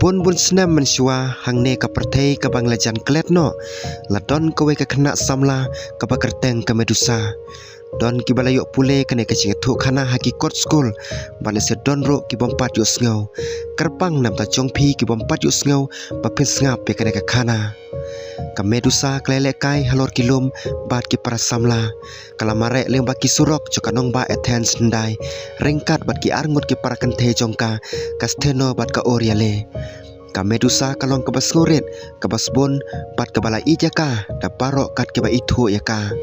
Bun senam mensua hang ne ka pertai ka banglajan klet no ladon kowe ka kena samla ka bakerteng ka Medusa don ki balayok pule kene ka cingetu khana haki court school bale se don ro ki bompat yo sngo kerpang nam ta chongphi ki bompat yo sngo bapin snga pe kene ka khana ka Medusa klele kai halor kilum bat ki para samla kala mare leng ba ki surok chokanong ba Athens ndai rengkat bat ki arngut ki para kenthe jongka kasteno bat ka oriale ka Medusa kalong ka basngurit ka basbon bat ka bala ijaka da parok kat ke ba ithu yaka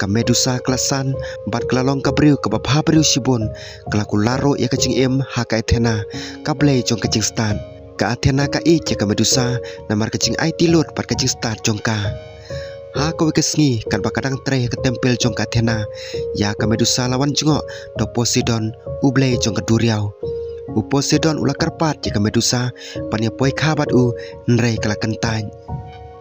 ka Medusa klasan bat klalong ka briu ka bapha briu sibon kala kularo ya kacing em ha ka Athena ka blei jong kacing stan ka Athena ka i ka Medusa namar kacing ai tilot pat kacing start jongka ha ko kesngi kan bakadang tre ke tempel jong ka Athena ya ka Medusa lawan jengok do Poseidon ublei jong ka duriau u Poseidon ula karpat ya ka Medusa pania poi khabat u nrei kala kentany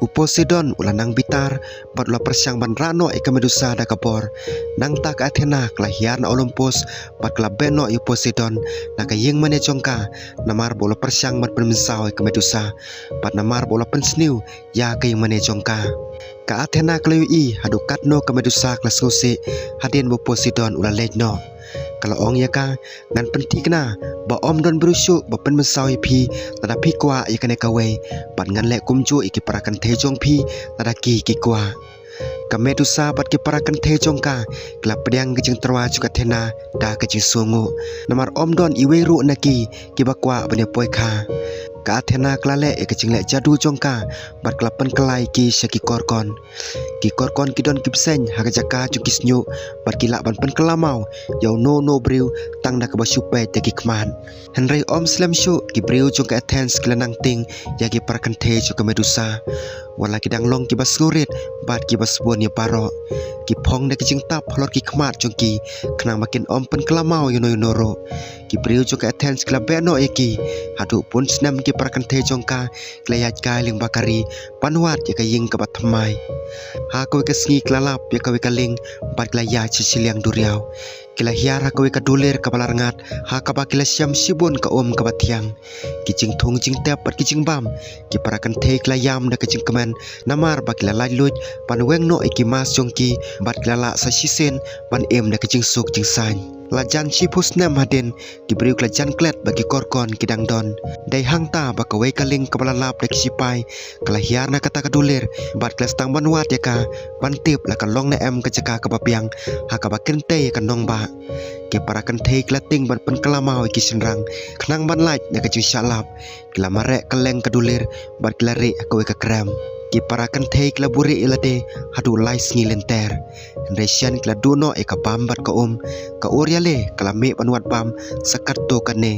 u Poseidon ula nang bitar bat ula persyang ban rano ka Medusa da kapor nang ta ka Athena kala hiar na Olympus bat kala beno u Poseidon na ka yeng mane jongka namar bola persyang bat penmensau ka Medusa bat namar bola pensniu ya ka yeng mane jongka ka Athena kala i hadu katno ka Medusa kala skusi hadin bu Poseidon ula lejno kalau ong ya ka ngan penti kena ba om don berusuk ba pen mesau pi tada pi kwa ya kene kawe bat ngan le kumju iki parakan tejong pi tada ki kwa ka Medusa bat ki parakan tejong ka kala pedang kejing terwa juga Athena da kejing sungu namar om don iwe ru naki ki bakwa bane poi kha ka Athena klale e kejing le jadu jongka bat kelapen kelai ki syaki korkon ki don kipseng haga jaka jukisnyu bat kila ban pen kelamau yau no briu tang da ka basupe te ki kman henry om slam shu ki briu jong ka Athens kelanang ting ya ki parakan te jo ka Medusa wala ki dang long ki basngurit bat ki basbon ya paro ki phong da kejing tap holor ki kmat jongki kenang makin om pen kelamau yuno ro ki briu jong ka Athens kla beno eki hadu pun snam ki parakan te jongka klayat ka ling bakari panwat ya ka ying ka batmai ha ko ka sngi klalap ya ka ling bat klaya ciciliang duriau kila hiar ha ko ka dulir ka balarngat ha ka ba kila syam sibon ka om ka batiang kicing thung jing tap pat kicing bam ki parakan te klayam da kicing keman namar ba kila lajlut panweng no iki mas jongki bat klala sa sisen ban em da kicing suk jing san lajan sipus nam hadin diberi lajan klet bagi korkon kidang don dai hangta bakawai kaling kabalalap dek sipai kalahiar na kata kadulir bat klas tang banwat ya ka bantip la kalong na em keceka kabapiang haka bakente ka nong ba ke parakan thei klating ban pen kelamau ki senrang kenang ban lait na kecing syalap kelamare keleng kadulir bat klari akawai ka kram ki parakan thei klaburi ilade hadu lais ngi lenter resian kla duno e ka bambat ka ka oriale kala me banwat bam sakarto kane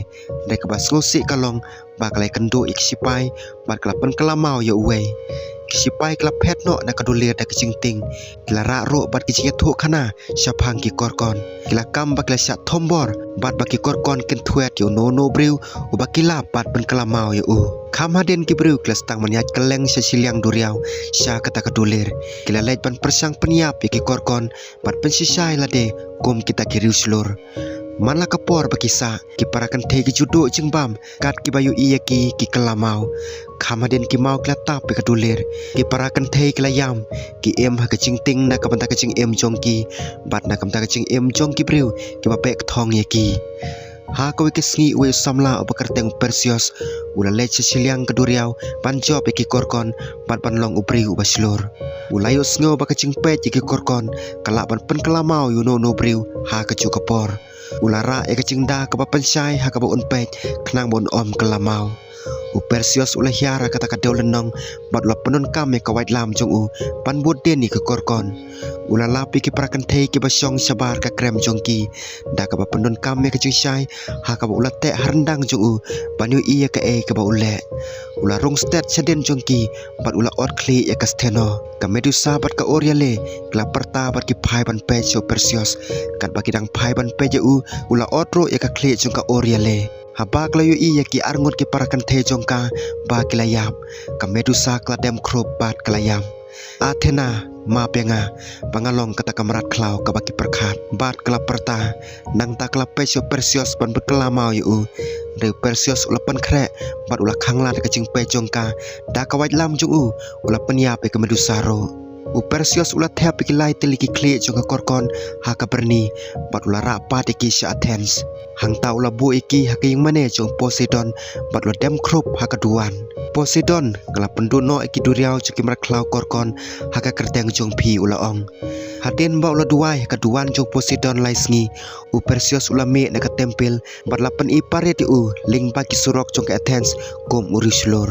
de ka basngosi kalong bakalai kendo iksipai bat kala pen kelamau ya uwe kisipai kala petno na kadulir da kicingting kila ra ro bat kicing thu khana syapang ki korkon kila kam bakla sya thombor bat baki korkon ken thuet yo no briu u bakila bat pen kelamau ya u kham haden ki briu klas tang maniat keleng siliang duriau sya kata kadulir kila lait ban persang peniap ki korkon bat pensisai lade kom kita kiriu slur manla kapor bakisa ki parakan te ki judo jengbam kat ki bayu iya ki kelamau khamaden ki mau klata pe kadulir ki parakan te kelayam ki em ha kacing ting na kapanta kacing em jongki bat na kamta kacing em jongki briu ki bapek thong ye ki ha ko ke sngi we samla obakarteng Perseus ula lech siliang kaduriau panjo pe ki korkon bat panlong ubri ubaslur ulayo sngo bakacing pe ki korkon kala ban pen kelamau yuno no briu ha kacu kapor ulara e kacing da ka papansai ha ka ba unpet knang bon om kelamau u Perseus ula hiara kata ka deu lenong bat ula penun kam ka wait lam jong u pan boden ni ke korkon ula lapi ki parakan thei ki basong sabar ka krem jongki da ka ba penun kam ka jing sai ha ka ba ula te harndang jong u banyu iya ka e ka ba ule ula rong stet seden jongki bat ula ot kli ya ka steno ka Medusa bat ka oriale kla perta bat ki phai ban pe so Perseus kat ba ki dang phai ban pe u ula otro ya ka kli jong ka oriale haba klayu iya ki arngut ki parakan te jongka ba kilayam ka Medusa kladem krop bat kilayam Athena ma penga pangalong kata kamrat klau ka baki perkhat bat kala perta nang ta kala pesio Perseus ban berkela mau yu de Perseus ulapan kre bat ula khangla ka jing pe jongka da ka wait lam jung ula penya pe ka Medusa ro Perseus ula thep ki lai teliki kle jong ka korkon ha ka berni bat ula ra pa te ki sha Athens hang ta ula bu iki ha ka yang mane jong Poseidon bat ula dem krup ha ka duan Poseidon kala penduno iki duriau cuki merat klau korkon ha ka kerteng jong pi ula ong haden ba ula duai ka duan jong Poseidon lai sngi Perseus ula me na ka tempel bat la pen i pare ti ling ba ki surok jong ka Athens kom uri slor